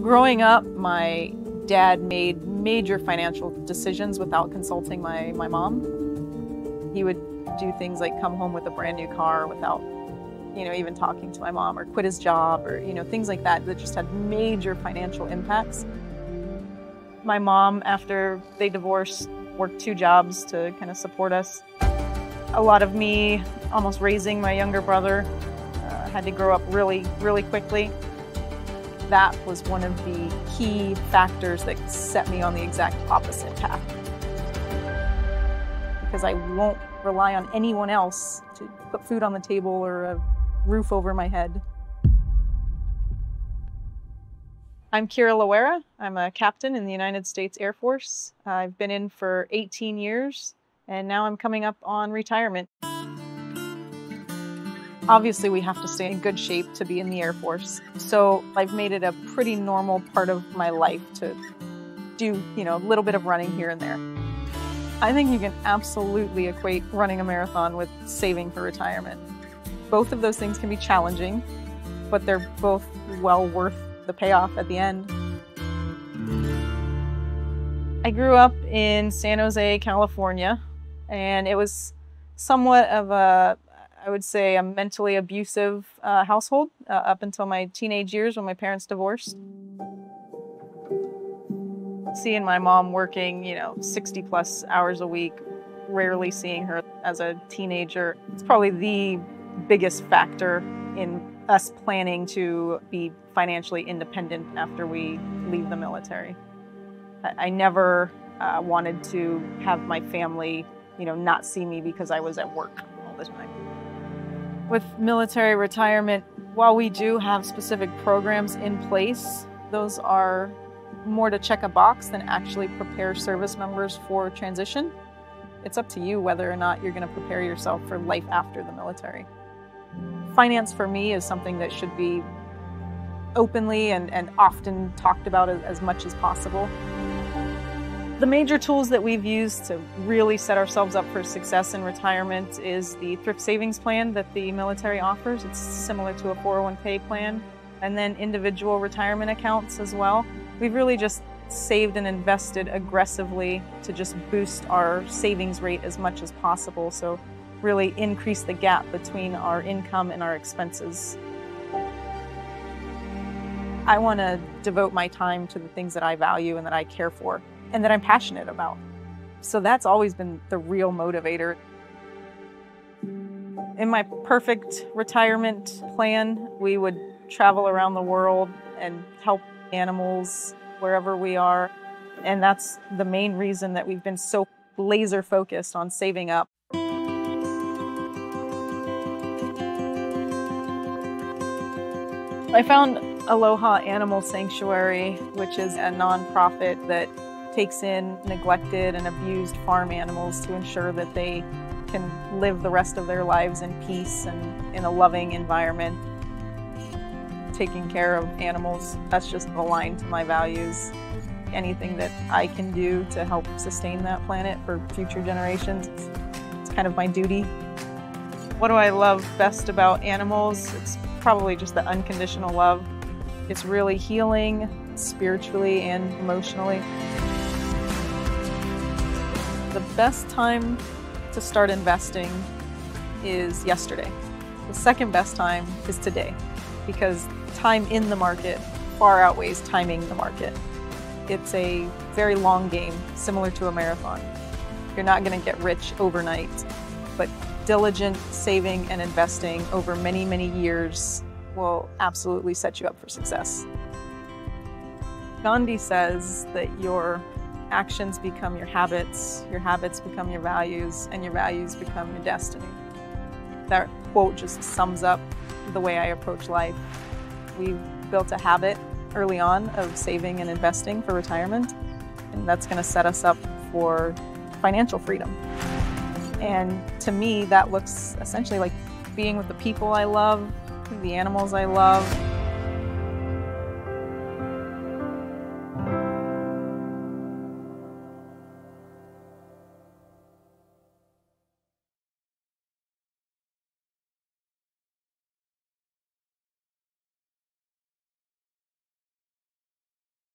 Growing up, my dad made major financial decisions without consulting my mom. He would do things like come home with a brand new car without, even talking to my mom, or quit his job, or, things like that just had major financial impacts. My mom, after they divorced, worked 2 jobs to kind of support us. A lot of me almost raising my younger brother, had to grow up really, really quickly. That was one of the key factors that set me on the exact opposite path. Because I won't rely on anyone else to put food on the table or a roof over my head. I'm Loera. I'm a captain in the United States Air Force. I've been in for 18 years, and now I'm coming up on retirement. Obviously, we have to stay in good shape to be in the Air Force. So I've made it a pretty normal part of my life to do, a little bit of running here and there. I think you can absolutely equate running a marathon with saving for retirement. Both of those things can be challenging, but they're both well worth the payoff at the end. I grew up in San Jose, California, and it was somewhat of I would say a mentally abusive household up until my teenage years when my parents divorced. Seeing my mom working, 60 plus hours a week, rarely seeing her as a teenager, it's probably the biggest factor in us planning to be financially independent after we leave the military. I never wanted to have my family, not see me because I was at work all the time. With military retirement, while we do have specific programs in place, those are more to check a box than actually prepare service members for transition. It's up to you whether or not you're going to prepare yourself for life after the military. Finance for me is something that should be openly and often talked about as much as possible. The major tools that we've used to really set ourselves up for success in retirement is the thrift savings plan that the military offers. It's similar to a 401k plan, and then individual retirement accounts as well. We've really just saved and invested aggressively to just boost our savings rate as much as possible, so really increase the gap between our income and our expenses. I want to devote my time to the things that I value and that I care for, and that I'm passionate about. So that's always been the real motivator. In my perfect retirement plan, we would travel around the world and help animals wherever we are. And that's the main reason that we've been so laser focused on saving up. I found Aloha Animal Sanctuary, which is a nonprofit that takes in neglected and abused farm animals to ensure that they can live the rest of their lives in peace and in a loving environment. Taking care of animals, that's just aligned to my values. Anything that I can do to help sustain that planet for future generations, it's kind of my duty. What do I love best about animals? It's probably just the unconditional love. It's really healing spiritually and emotionally. The best time to start investing is yesterday. The second best time is today, because time in the market far outweighs timing the market. It's a very long game, similar to a marathon. You're not going to get rich overnight, but diligent saving and investing over many, many years will absolutely set you up for success. Gandhi says that your actions become your habits become your values, and your values become your destiny. That quote just sums up the way I approach life. We've built a habit early on of saving and investing for retirement, and that's going to set us up for financial freedom. And to me, that looks essentially like being with the people I love, the animals I love,